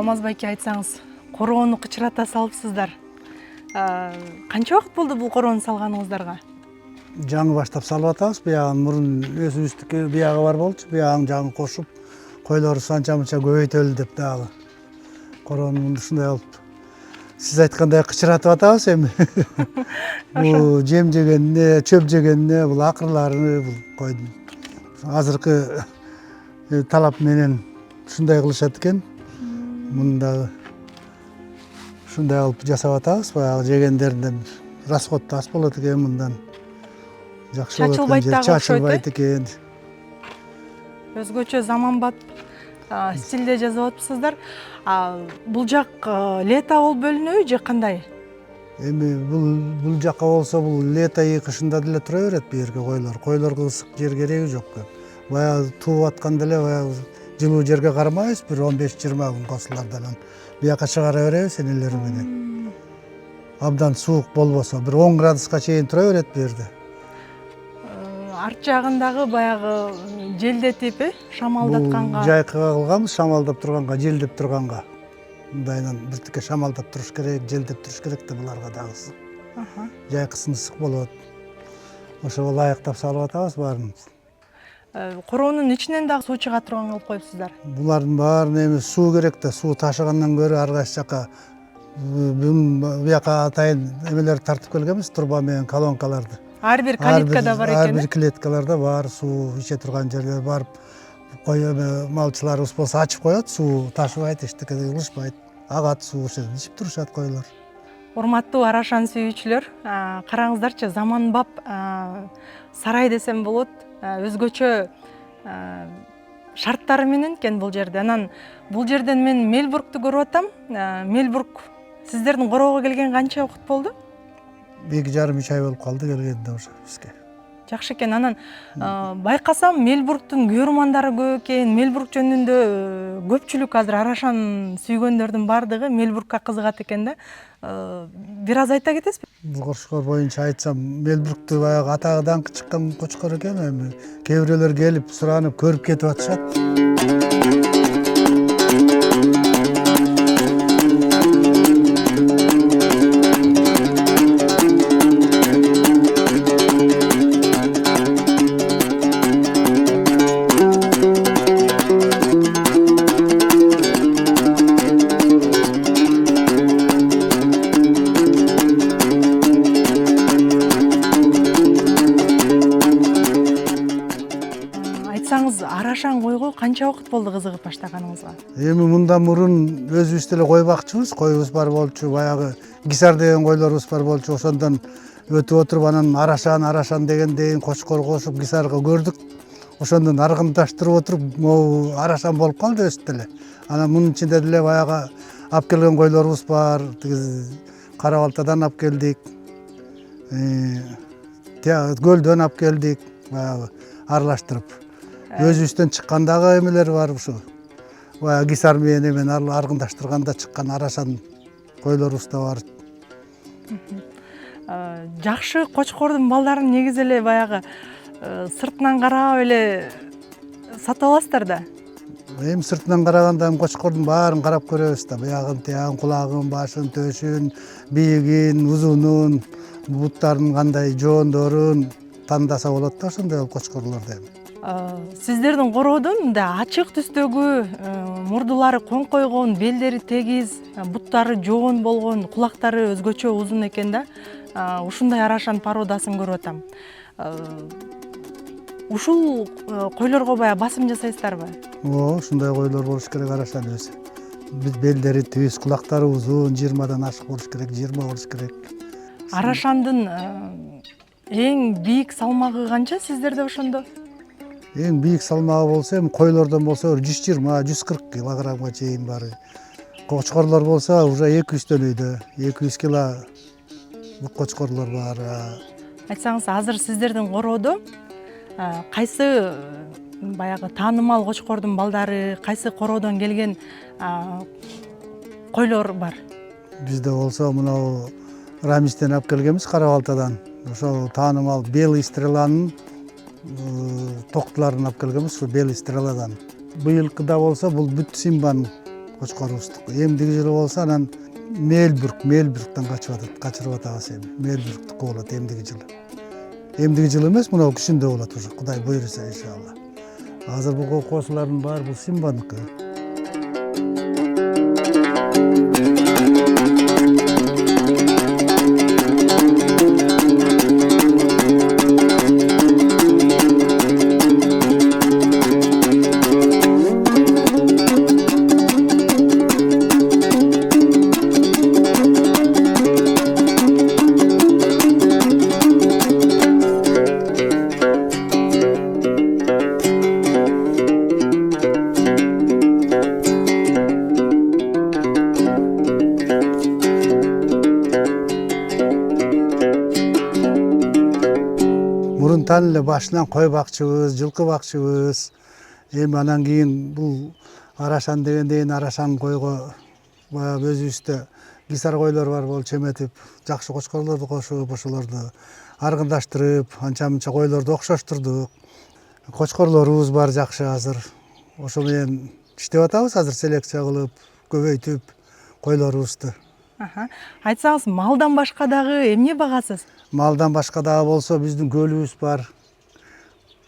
Алмаз байке, айтсаңыз, короону кычырата салыпсыздар. Канча убакыт болду бул короону салганыңыздарга? Жаңы баштап салып атабыз. Биягын мурун өзүбүздүкү биягы бар болчу. Биягын жаңы кошуп, койлорубузду анча-мынча көбөйтөлү деп дагы короону ушундай болуп. Сиз айткандай кычыратып атабыз эми. Бул жем жегенине, чөп жегенине, бул акырлары, бул койдун азыркы талап менен ушундай кылышат экен. Мында ушундай кылып жасап атабыз. Баягы жегендеринен расход аз болот экен мындан. Жакшы болот экен, чачылбайт экен. Өзгөчө заманбап стилде жазып атпсыздар. Бул жак лето болуп бөлүнөбү же кандай? Эми бул жакка болсо бул лето кышында деле тура берет бу жерге койлор. Койлорго ысык жер кереги жок. Баягы тууп атканда деле баягы жылуу жерге кармайбыз, бир 15-20 күн косулардан. Бияка чыгара беребиз энелери менен. Абдан суук болбосо, бир 10 градуска чейин тура берет бу жерде. Арт жагындагы баягы желдетип, шамалдатканга. Жайкыга кылганбыз, шамалдап турганга, желдеп турганга. Мындайынан биртике шамалдап туруш керек, желдеп туруш керек да буларга дагы. Жайкысын ысык болот. Ошого ылайыктап салып атабыз баарын. Короонун ичинен дагы суу чыга турган кылып коюпсуздар. Булардын баарына эми суу керек да, суу ташыгандан көрө ар кайсы жака бияка атайын эмелер тартып келгенбиз, труба менен колонкаларды. Ар бир калиткада бар экен. Ар бир клеткаларда бар, суу иче турган жерлер барып, малчыларыбыз болсо ачып коет, суу ташыбайт, эчтеке кылышпайт. Агат суу ошодон ичип турушат койлор. Урматтуу Арашан сүйүүчүлөр, караңыздарчы, заманбап сарай десем болот, өзгөчө шарттары менен экен бул жерде. Анан бул жерден мен Мельбургту көрүп атам. Мельбург сиздердин короого келген канча убакыт болду? 2,5-3 ай болуп калды келгенде ошо бизге. Жакшы экен. Анан байкасам Мельбургтун көрөрмандары көп экен. Мельбург жөнүндө көпчүлүк азыр Арашан сүйгөндөрдүн бардыгы Мельбургка кызыгат экен да. Бир аз айта кетесизби? Бул кочкор боюнча айтсам, Мельбургту баягы атагы даңкы чыккан кочкор экен. Эми кээ бирөөлөр келип, суранып, көрүп кетип атышат. Арашан койго канча убакыт болду кызыгып баштаганыңызга? Эми мындан мурун өзүбүз деле кой бакчыбыз, койубуз бар болчу, баягы Гисар деген койлорубуз бар болчу. Ошондон өтүп отуруп анан Арашан дегенден кочкор кошуп Гисарга көрдүк. Ошондон аргындаштырып отуруп, могу Арашан болуп калды өзү деле. Анан мунун ичинде деле баягы алып келген койлорубуз бар. Кара Балтадан алып келдик. Көлдөн алып келдик, баягы аралаштырып. Өзүбүздөн чыккандагы эмелер бар ушу. Баягы Гисар менен аргындаштырганда чыккан Арашан койлорубуз да бар. Жакшы кочкордун балдарын негизи эле баягы сыртынан карап эле сатып аласыздар да. Эми сыртынан караганда кочкордун баарын карап көрөбүз да. Буягын, тиягын, кулагын, башын, төшүн, бийигин, узунун, буттарын кандай, жоондорун тандаса болот да, ошондой кочкорлорду эми. Сиздердин короодон мындай ачык түстөгү, мурдулары коңкойгон, белдери тегиз, буттары жоон болгон, кулактары өзгөчө узун экен да. Ушундай Арашан породасын көрүп атам. Ушул койлорго баягы басым жасайсыздарбы? Ушундай койлор болуш керек Арашан өзү. Белдери түз, кулактары узун, 20дан ашык болуш керек, 20 болуш керек. Арашандын эң бийик салмагы канча сиздерде ошондо? Эң бийик салмагы болсо, эми койлордон болсо 120-140 килограммга чейин бар. Кочкорлор болсо уже 200дөн өйдө, 200 кило кочкорлор бар. Айтсаңыз, азыр сиздердин короодо кайсы баягы таанымал кочкордун балдары, кайсы короодон келген койлор бар? Бизде болсо мынау Рамистен алып келгенбиз, Кара Балтадан. Ошол таанымал Белый стреланын токтуларын алып келгенбиз, ушу Белый стреладан. Быйылкыда болсо бул бүт Симбанын кочкорубузду. Эмдиги жылы болсо анан Мельбургтан качырып атабыз эми. Мельбургтуку болот эмдиги жылы. Эмдиги жылы эмес, мына кишинде болот уже, Кудай буйруса иншалла. Азыр бул косулардын баары бул Симбаныкы. Мурунтан эле башынан кой бакчыбыз, жылкы бакчыбыз. Эми анан кийин бул Арашан дегенден Арашан койго баягы өзүбүздө гисар койлор бар болчу эметип, жакшы кочкорлорду кошуп, ошолорду аргындаштырып, анча-мынча койлорду окшоштурдук. Кочкорлорубуз бар жакшы азыр. Ошо менен иштеп атабыз азыр селекция кылып, көбөйтүп койлорубузду. Айтсаңыз, малдан башка дагы эмне багасыз? Малдан башка дагы болсо биздин көлүбүз бар.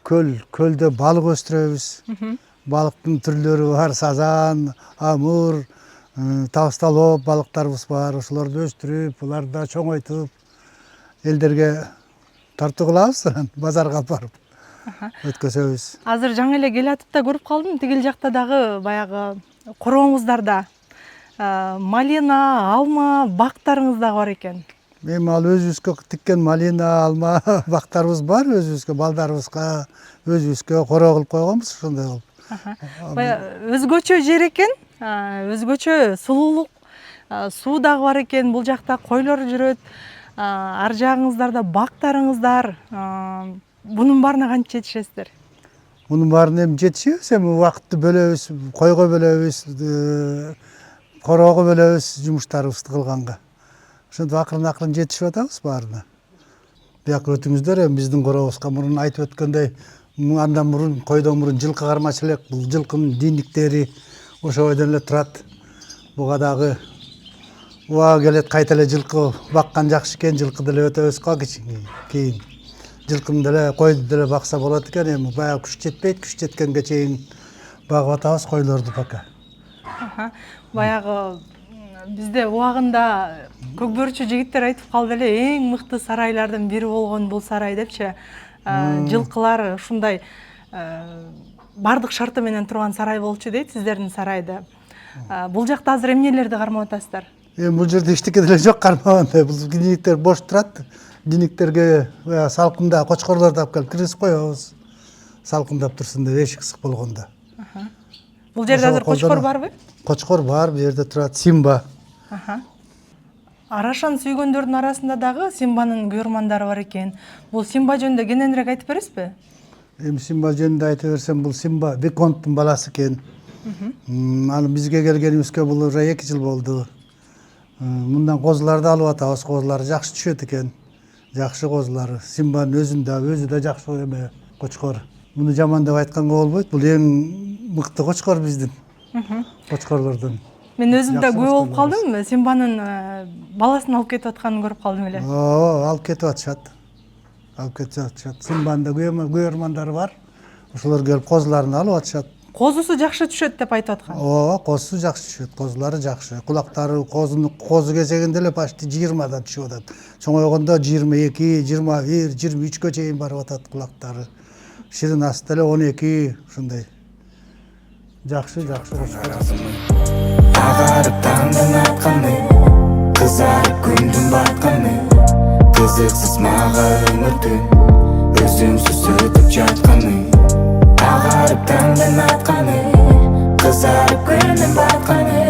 Көлдө балык өстүрөбүз. Балыктын түрлөрү бар, сазан, амур, табысталоп балыктарыбыз бар. Ошолорду өстүрүп, буларды да чоңойтуп, элдерге тартуу кылабыз, базарга алып барып өткөзөбүз. Азыр жаңы эле келатып да көрүп калдым, тигил жакта дагы баягы короңуздарда малина, алма бактарыңыз дагы бар экен. Эми ал өзүбүзгө тиккен малина, алма бактарыбыз бар, өзүбүзгө, балдарыбызга, өзүбүзгө коро кылып койгонбуз, ошондой кылып. Өзгөчө жер экен, өзгөчө сулуулук, суу дагы бар экен, бул жакта койлор жүрөт, ар жагыңыздарда бактарыңыздар, бунун баарына кантип жетишесиздер? Мунун баарына эми жетишебиз, эми убакытты бөлөбүз, койго бөлөбүз, корого бөлөбүз жумуштарыбызды кылганга. Ошентип акырын жетишип атабыз баарына. Бияка өтүңүздөр, эми биздин коробузга мурун айтып өткөндөй, андан мурун, койдон мурун жылкы кармачы элек, бул жылкынын диндиктери ошо бойдон эле турат. Буга дагы убагы келет, кайта эле жылкы баккан жакшы экен, жылкы деле өтө өскө кийин. Жылкыны деле, койду деле бакса болот экен, эми баягы күч жетпейт, күч жеткенге чейин багып атабыз койлорду пока. Баягы бизде убагында көкбөрчү жигиттер айтып калды эле, эң мыкты сарайлардын бири болгон бул сарай депчи. Жылкылар ушундай бардык шарты менен турган сарай болчу дейт сиздердин сарайда. Бул жакта азыр эмнелерди кармап атасыздар? Эми бул жерде эчтеке деле жок кармагандай. Бул диниктер бош турат. Диниктерге салкында кочкорлорду алып келип киргизип коебуз. Салкындап турсун деп, эшик ысык болгондо. Бул жерде азыр кочкор барбы? Кочкор бар, бул жерде турат Симба. Арашан сүйгөндөрдүн арасында дагы Симбанын күйөрмандары бар экен. Бул Симба жөнүндө кененирээк айтып бересизби? Эми Симба жөнүндө айтып берсем, бул Симба виконттун баласы экен. Аны бизге келгенибизге бул уже 2 жыл болду. Мындан козуларды алып атабыз, козулары жакшы түшөт экен. Жакшы козулары. Симбанын өзү да жакшы эме кочкор. Муну жаман деп айтканга болбойт. Бул эң мыкты кочкор биздин. Кочкорлордон. Мен өзүм да күбө болуп калдым. Симбанын баласын алып кетип атканын көрүп калдым эле. Алып кетип атышат. Симбанын да күйөрмандары бар. Ошолор келип козуларын алып атышат. Козусу жакшы түшөт деп айтып аткан. Козусу жакшы түшөт, козулары жакшы. Кулактары козу кесегинде эле почти 20дан түшүп атат. Чоңойгондо 22, 21, 23гө чейин барып атат кулактары. Ширинасы деле 12, ушундай. Жакшы кочкор. Агарып таңдын атканы, кызарып күндүн батканы, кызыксыз мага өмүрдүн өзүмсүз өтүп жатканы. Агарып таңдын атканы, кызарып күндүн батканы,